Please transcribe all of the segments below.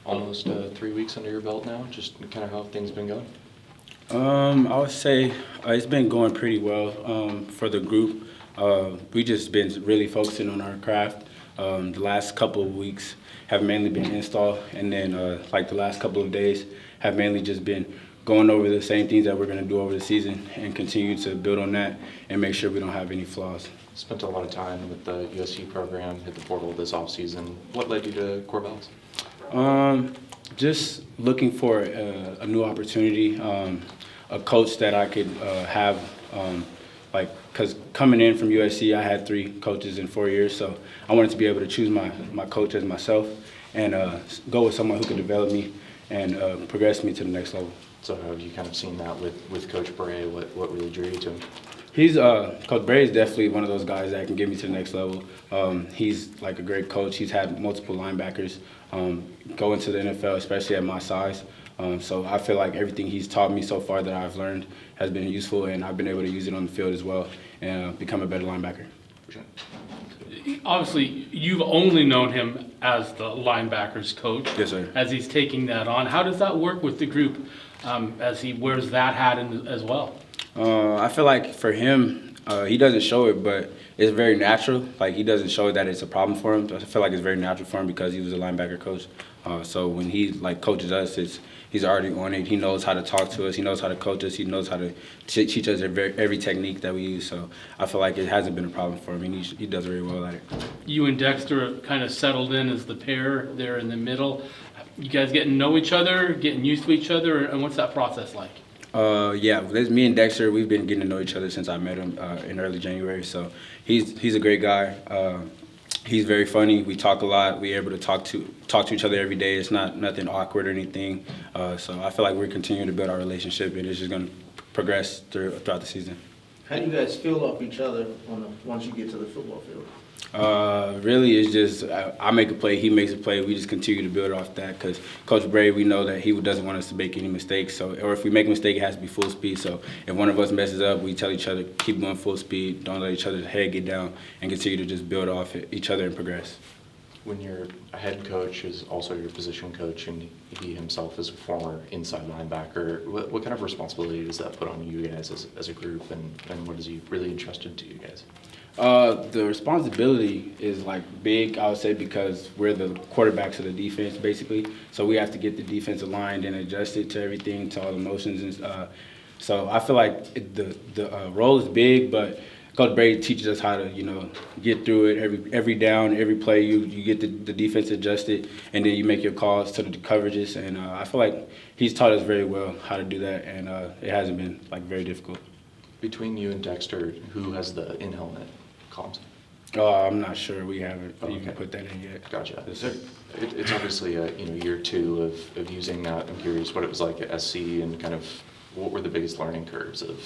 Almost 3 weeks under your belt now. Just kind of how have things been going? I would say it's been going pretty well for the group. We just been really focusing on our craft. The last couple of weeks have mainly been install, and then like the last couple of days have mainly just been going over the same things that we're going to do over the season and continue to build on that and make sure we don't have any flaws. Spent a lot of time with the USC program, hit the portal this offseason. What led you to Corvallis? Just looking for a new opportunity, a coach that I could have, because coming in from USC, I had 3 coaches in 4 years, so I wanted to be able to choose my coach as myself and go with someone who could develop me and progress me to the next level. So how have you kind of seen that with Coach Bray? What really drew you to him? He's Coach Bray is definitely one of those guys that can get me to the next level. He's like a great coach. He's had multiple linebackers go into the NFL, especially at my size. So I feel like everything he's taught me so far that I've learned has been useful, and I've been able to use it on the field as well and become a better linebacker. Obviously, you've only known him as the linebackers coach. Yes, sir. As he's taking that on, how does that work with the group as he wears that hat as well? I feel like for him, he doesn't show it, but it's very natural. Like, he doesn't show that it's a problem for him. I feel like it's very natural for him because he was a linebacker coach. So when he coaches us, he's already on it. He knows how to talk to us. He knows how to coach us. He knows how to teach us every technique that we use. So I feel like it hasn't been a problem for him, and he does very well at it. You and Dexter kind of settled in as the pair there in the middle. You guys getting to know each other, getting used to each other, and what's that process like? Yeah, me and Dexter, we've been getting to know each other since I met him in early January. So he's a great guy. He's very funny. We talk a lot. We're able to talk to each other every day. It's not nothing awkward or anything. So I feel like we're continuing to build our relationship, and it's just going to progress throughout the season. How do you guys feel off each other once you get to the football field? Really, it's just I make a play, he makes a play. We just continue to build off that because Coach Bray, we know that he doesn't want us to make any mistakes. So, or if we make a mistake, it has to be full speed. So if one of us messes up, we tell each other, keep going full speed, don't let each other's head get down, and continue to just build off each other and progress. When your head coach is also your position coach and he himself is a former inside linebacker, what kind of responsibility does that put on you guys as a group, and what is he really entrusted to you guys? The responsibility is like big, I would say, because we're the quarterbacks of the defense, basically. So we have to get the defense aligned and adjusted to everything, to all the motions. And so I feel like the role is big, but Coach Brady teaches us how to, get through it. Every down, every play, you get the defense adjusted, and then you make your calls to the coverages. And I feel like he's taught us very well how to do that, and it hasn't been very difficult. Between you and Dexter, who has the in-helmet comms? I'm not sure. We haven't even put that in yet. Gotcha. It's obviously year 2 of using that. I'm curious what it was like at SC and kind of what were the biggest learning curves of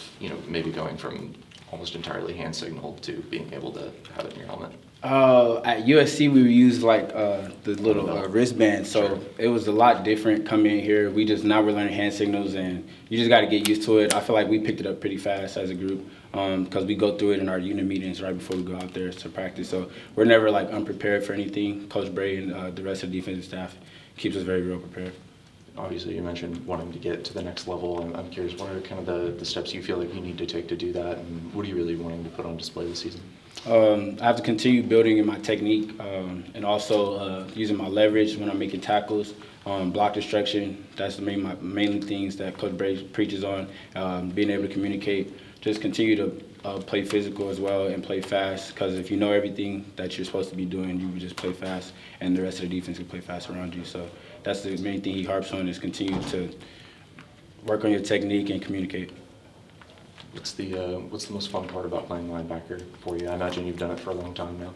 maybe going from almost entirely hand signaled to being able to have it in your helmet. At USC, we used the little wristband, so Sure. It was a lot different coming in here. Now we're learning hand signals, and you just got to get used to it. I feel like we picked it up pretty fast as a group because we go through it in our unit meetings right before we go out there to practice. So we're never unprepared for anything. Coach Bray and the rest of the defensive staff keeps us very well prepared. Obviously, you mentioned wanting to get to the next level. I'm curious, what are kind of the steps you feel like you need to take to do that, and what are you really wanting to put on display this season? I have to continue building in my technique and also using my leverage when I'm making tackles, block destruction. That's my main things that Coach Bray preaches on. Being able to communicate, just continue to play physical as well and play fast, because if you know everything that you're supposed to be doing, you would just play fast, and the rest of the defense can play fast around you. So that's the main thing he harps on, is continue to work on your technique and communicate. What's the most fun part about playing linebacker for you? I imagine you've done it for a long time now.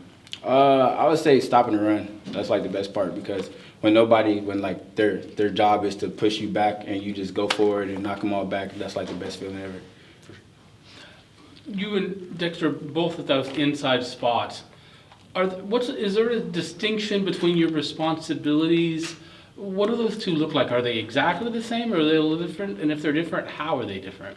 I would say stopping the run. That's the best part, because when their job is to push you back and you just go forward and knock them all back, that's the best feeling ever. You and Dexter both at those inside spots. Is there a distinction between your responsibilities? What do those two look like? Are they exactly the same, or are they a little different? And if they're different, how are they different?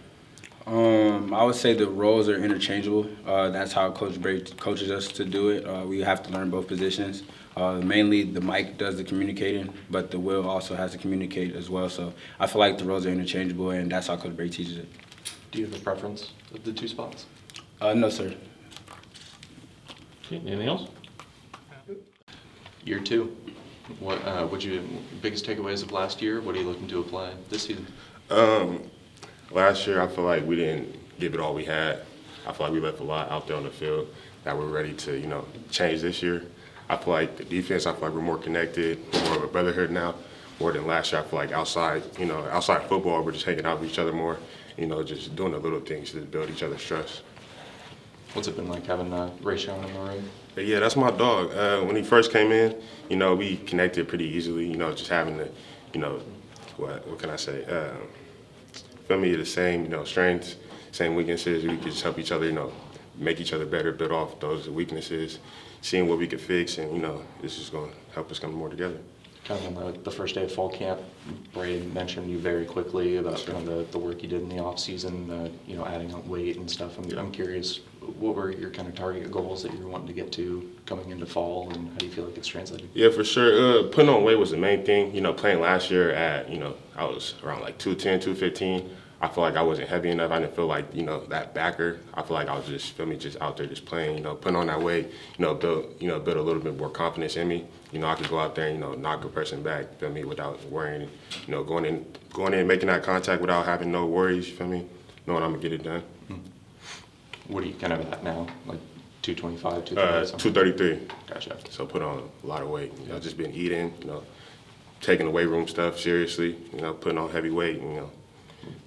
I would say the roles are interchangeable. That's how Coach Bray coaches us to do it. We have to learn both positions. Mainly the Mike does the communicating, but the Will also has to communicate as well. So I feel like the roles are interchangeable, and that's how Coach Bray teaches it. Do you have a preference of the two spots? No, sir. Okay, anything else? Year two, what you biggest takeaways of last year? What are you looking to apply this season? Last year, I feel like we didn't give it all we had. I feel like we left a lot out there on the field that we're ready to, change this year. I feel like the defense, I feel like we're more connected, more of a brotherhood now, more than last year. I feel like outside football, we're just hanging out with each other more, just doing the little things to build each other's trust. What's it been like having Raesjon in the room? But yeah, that's my dog. When he first came in, we connected pretty easily, just having the, what can I say? Feel me, the same, strengths, same weaknesses. We could just help each other, make each other better, build off those weaknesses, seeing what we could fix, and, it's just going to help us come more together. Kind of on the first day of fall camp, Bray mentioned you very quickly about kind of the work you did in the offseason, adding on weight and stuff. I'm curious, what were your kind of target goals that you were wanting to get to coming into fall, and how do you feel like it's translating? Yeah, for sure. Putting on weight was the main thing. Playing last year at, I was around like 210, 215. I feel like I wasn't heavy enough. I didn't feel like, that backer. I feel like I was just out there just playing, putting on that weight, build a little bit more confidence in me. I could go out there and, knock a person back, feel me, without worrying, going in, making that contact without having no worries, you feel me, knowing I'm gonna get it done. What are you kind of at now? Like 225, 230? 233. Gotcha. So put on a lot of weight. Just been eating, taking the weight room stuff seriously, putting on heavy weight,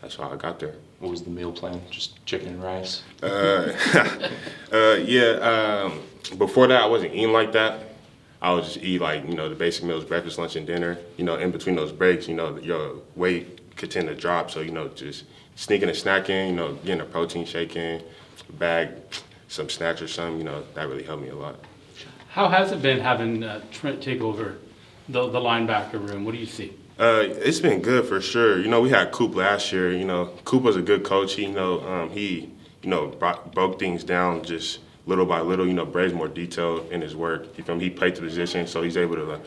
that's how I got there. What was the meal plan? Just chicken and rice? Before that, I wasn't eating like that. I would just eat like, the basic meals, breakfast, lunch, and dinner. In between those breaks, your weight could tend to drop. So, just sneaking a snack in, getting a protein shake in, bag, some snacks or something, that really helped me a lot. How has it been having Trent take over the linebacker room? What do you see? It's been good for sure. We had Coop last year. Coop was a good coach. He broke things down just little by little. Bray's more detailed in his work. He played the position, so he's able to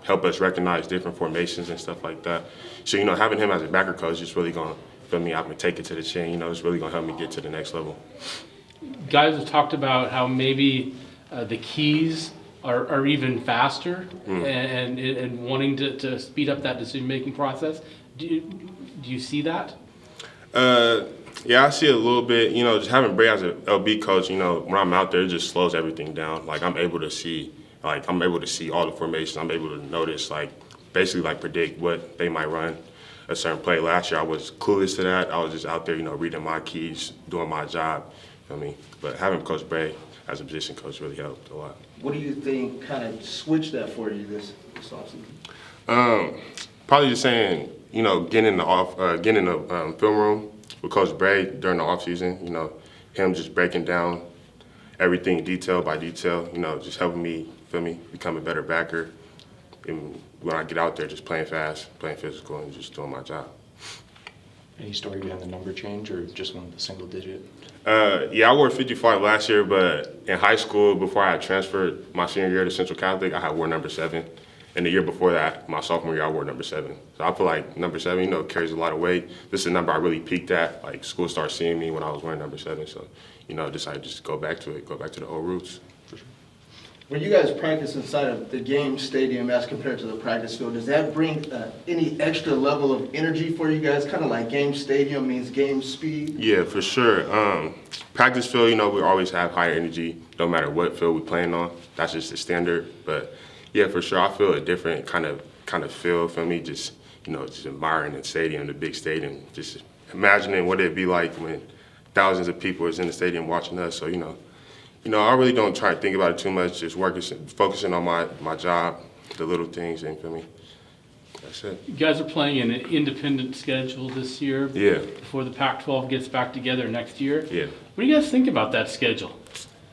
help us recognize different formations and stuff like that. So having him as a backer coach is really gonna I'm gonna take it to the chin. It's really gonna help me get to the next level. Guys have talked about how maybe the keys are even faster and wanting to speed up that decision-making process. Do you see that? Yeah, I see it a little bit. Just having Bray as an LB coach, when I'm out there, it just slows everything down. I'm able to see all the formations. I'm able to notice, basically predict what they might run a certain play. Last year, I was clueless to that. I was just out there, reading my keys, doing my job. But having Coach Bray as a position coach really helped a lot. What do you think kind of switched that for you this offseason? Probably just saying, getting in the film room with Coach Bray during the offseason, him just breaking down everything detail by detail, just helping me, become a better backer. And when I get out there, just playing fast, playing physical, and just doing my job. Any story behind the number change, or just one of the single digit? Yeah, I wore 55 last year, but in high school, before I had transferred my senior year to Central Catholic, I had wore number 7. And the year before that, my sophomore year, I wore number 7. So I feel like number 7, carries a lot of weight. This is a number I really peaked at. School started seeing me when I was wearing number 7. So, decided to just go back to the old roots. For sure. When you guys practice inside of the game stadium as compared to the practice field, does that bring any extra level of energy for you guys? Kind of like game stadium means game speed? Yeah, for sure. Practice field, we always have higher energy no matter what field we're playing on. That's just the standard. But yeah, for sure, I feel a different kind of feel for me. Just just admiring the stadium, the big stadium. Just imagining what it'd be like when thousands of people is in the stadium watching us. So I really don't try to think about it too much. Just focusing on my job, the little things, and for me, that's it. You guys are playing an independent schedule this year. Yeah. Before the Pac-12 gets back together next year. Yeah. What do you guys think about that schedule?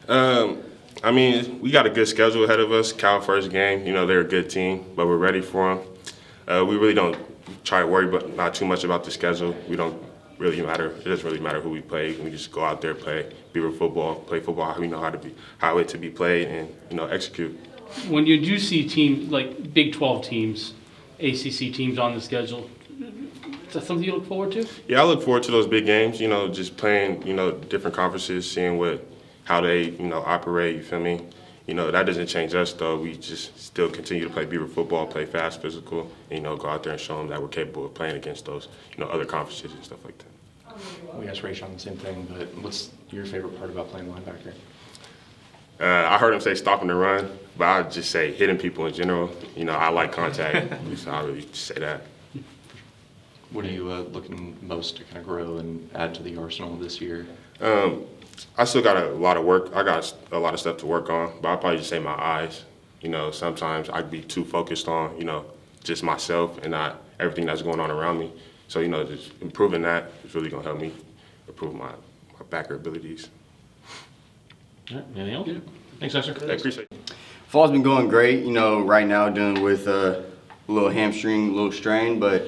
We got a good schedule ahead of us. Cal first game, they're a good team, but we're ready for them. We really don't try to worry not too much about the schedule. We don't really matter. It doesn't really matter who we play. We just go out there, play football how we know how it to be played, and execute. when you do see teams like Big 12 teams, ACC teams on the schedule, is that something you look forward to? Yeah, I look forward to those big games, just playing, different conferences, seeing how they, operate, you feel me? That doesn't change us, though. We just still continue to play Beaver football, play fast, physical, and, go out there and show them that we're capable of playing against those, other conferences and stuff like that. We asked Raesjon the same thing, but what's your favorite part about playing linebacker? I heard him say stopping the run, but I'd just say hitting people in general. I like contact, so I really just say that. What are you looking most to kind of grow and add to the arsenal this year? I still got a lot of work. I got a lot of stuff to work on, but I'll probably just say my eyes. Sometimes I'd be too focused on, just myself and not everything that's going on around me. So, just improving that is really going to help me improve my backer abilities. All right, anything else? Thanks, Dexter. I appreciate it. Fall's been going great, right now dealing with a little hamstring, little strain, but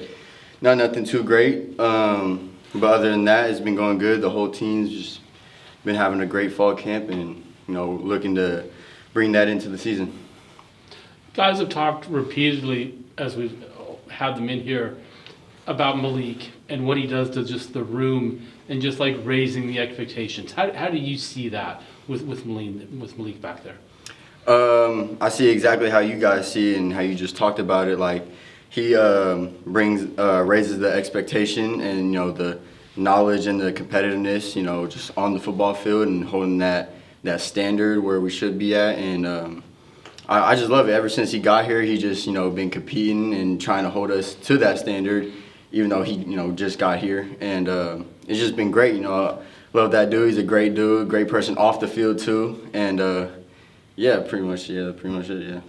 nothing too great. But other than that, it's been going good. The whole team's just been having a great fall camp and, looking to bring that into the season. Guys have talked repeatedly as we've had them in here about Malik and what he does to just the room and just like raising the expectations. How do you see that with Malik back there? I see exactly how you guys see it and how you just talked about it. Like he raises the expectation and the knowledge and the competitiveness, just on the football field and holding that standard where we should be at. And I just love it. Ever since he got here, he just been competing and trying to hold us to that standard, even though he just got here. And it's just been great. I love that dude. He's a great dude, great person off the field too. And pretty much it. Yeah.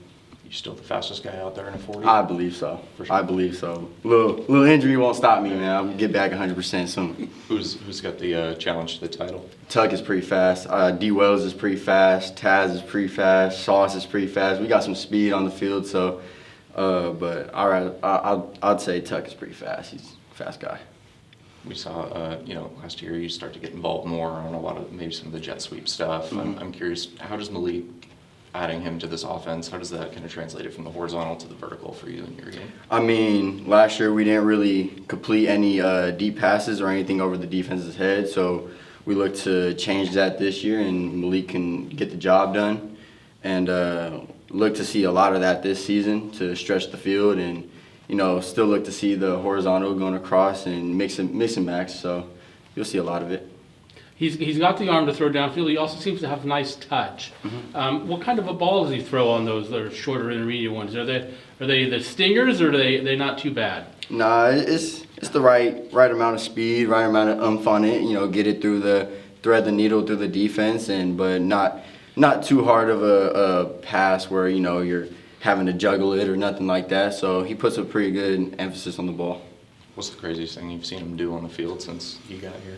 You still the fastest guy out there in a 40? I believe so. For sure. I believe so. Little injury won't stop me, man. I'll get back 100% soon. Who's got the challenge to the title? Tuck is pretty fast. D. Wells is pretty fast. Taz is pretty fast. Sauce is pretty fast. We got some speed on the field, so. But all right, I'd say Tuck is pretty fast. He's a fast guy. We saw, last year you start to get involved more on a lot of maybe some of the jet sweep stuff. Mm-hmm. I'm curious, how does Malik, adding him to this offense, how does that kind of translate it from the horizontal to the vertical for you in your game? I mean, last year we didn't really complete any deep passes or anything over the defense's head, so we look to change that this year, and Malik can get the job done. And look to see a lot of that this season to stretch the field and, still look to see the horizontal going across and mix and match, so you'll see a lot of it. He's got the arm to throw downfield. He also seems to have nice touch. Mm-hmm. What kind of a ball does he throw on those that are shorter intermediate ones? Are they the stingers or are they not too bad? Nah, it's the right amount of speed, right amount of oomph on it. Get it thread the needle through the defense, but not too hard of a pass where you're having to juggle it or nothing like that. So he puts a pretty good emphasis on the ball. What's the craziest thing you've seen him do on the field since he got here?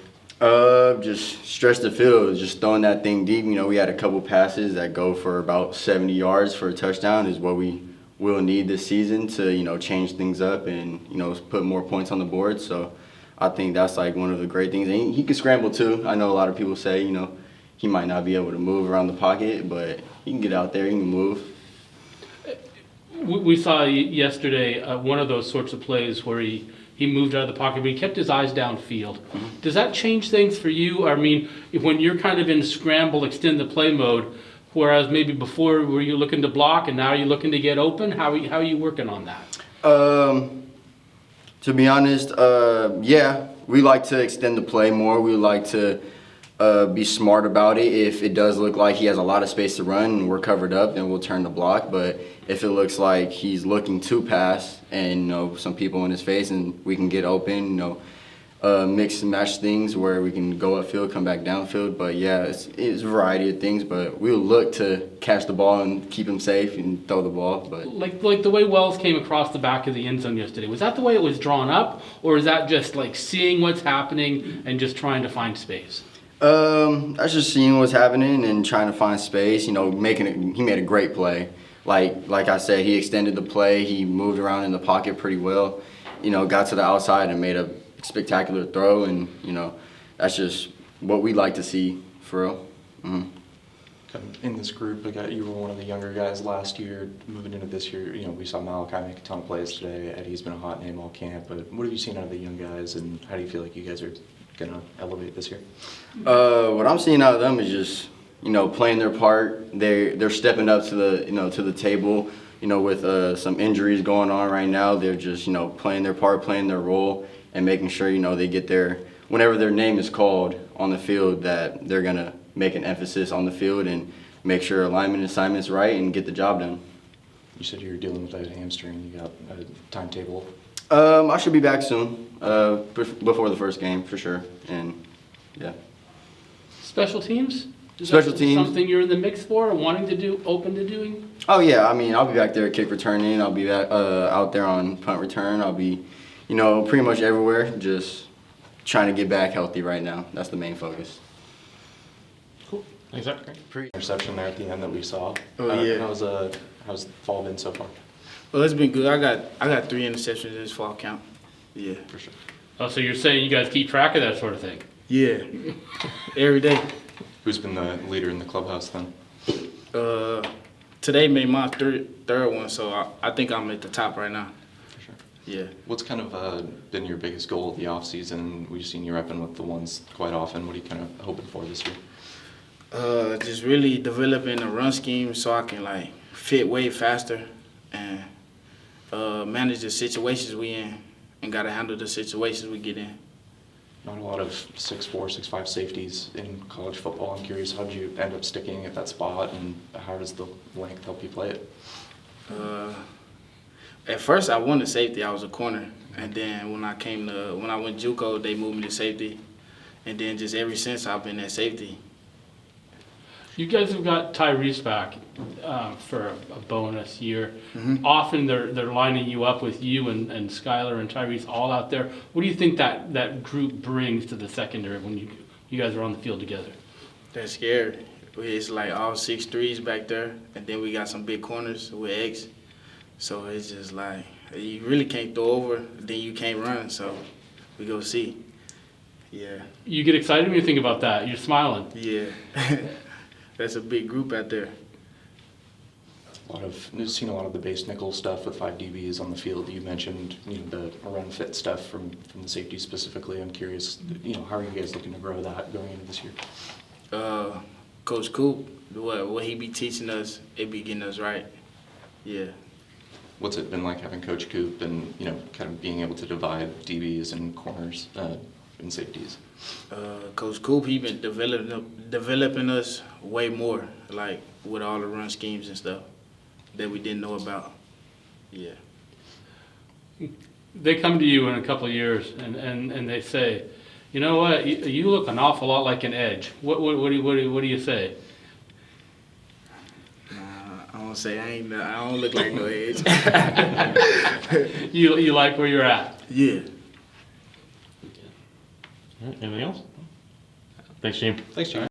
Just stretch the field, just throwing that thing deep. We had a couple passes that go for about 70 yards for a touchdown is what we will need this season to, change things up and, put more points on the board. So I think that's like one of the great things. And he can scramble too. I know a lot of people say, he might not be able to move around the pocket, but he can get out there, he can move. We saw yesterday one of those sorts of plays where he moved out of the pocket, but he kept his eyes downfield. Mm-hmm. Does that change things for you? I mean, when you're kind of in scramble, extend the play mode, whereas maybe before were you looking to block and now you're looking to get open? How are you working on that? To be honest, yeah, we like to extend the play more. We like to be smart about it. If it does look like he has a lot of space to run and we're covered up, then we'll turn the block. But if it looks like he's looking to pass and, some people in his face and we can get open, mix and match things where we can go upfield, come back downfield. But yeah, it's a variety of things, but we'll look to catch the ball and keep him safe and throw the ball. But Like the way Wells came across the back of the end zone yesterday, was that the way it was drawn up? Or is that just like seeing what's happening and just trying to find space? That's just seeing what's happening and trying to find space. He made a great play. Like I said, he extended the play. He moved around in the pocket pretty well. Got to the outside and made a spectacular throw. And that's just what we like to see for real. Mm-hmm. kind of in this group, you were one of the younger guys last year. Moving into this year, we saw Malachi make a ton of plays today. Eddie's been a hot name all camp, but what have you seen out of the young guys, and how do you feel like you guys are gonna elevate this year? What I'm seeing out of them is just, playing their part. They're stepping up to the table. With some injuries going on right now, they're just, playing their part, playing their role, and making sure, they get there whenever their name is called on the field, that they're gonna make an emphasis on the field and make sure alignment and assignment's right and get the job done. You said you were dealing with that hamstring. You got a timetable? I should be back soon, before the first game for sure, and yeah. Special teams? Is Special that teams. something you're in the mix for or wanting to do, open to doing? Oh yeah, I'll be back there at kick returning. I'll be back, out there on punt return. I'll be, pretty much everywhere. Just trying to get back healthy right now. That's the main focus. Cool. Thanks, Zach. Interception there at the end that we saw. Oh, yeah. How's fall been so far? Well, it's been good. I got 3 interceptions in this fall count. Yeah. For sure. Oh, so you're saying you guys keep track of that sort of thing? Yeah. Every day. Who's been the leader in the clubhouse then? Today made my third one, so I think I'm at the top right now. For sure. Yeah. What's kind of been your biggest goal of the offseason? We've seen you repping with the ones quite often. What are you kind of hoping for this year? Just really developing a run scheme so I can fit way faster and manage the situations we in and gotta handle the situations we get in. Not a lot of 6'4", 6'5" safeties in college football. I'm curious, how did you end up sticking at that spot, and how does the length help you play it? At first, I wanted safety. I was a corner, and then when I went JUCO, they moved me to safety, and then just ever since I've been at safety. You guys have got Tyrese back for a bonus year. Mm-hmm. Often they're lining you up with you and Skylar and Tyrese all out there. What do you think that group brings to the secondary when you guys are on the field together? They're scared. It's all 6'3" back there, and then we got some big corners with X. So it's just you really can't throw over, then you can't run. So we go see. Yeah. You get excited when you think about that. You're smiling. Yeah. That's a big group out there. We've seen a lot of the base nickel stuff with 5 DBs on the field. You mentioned the run fit stuff from the safety specifically. I'm curious, how are you guys looking to grow that going into this year? Coach Coop, what he be teaching us, it be getting us right. Yeah. What's it been like having Coach Coop and kind of being able to divide DBs and corners and safeties? Coach Coop, he been developing us way more, with all the run schemes and stuff that we didn't know about. Yeah. They come to you in a couple of years and they say, you know what, you look an awful lot like an edge. What do you say? I don't say I don't look like no edge. You like where you're at? Yeah. All right, anything else? Thanks, James. Thanks, Jim.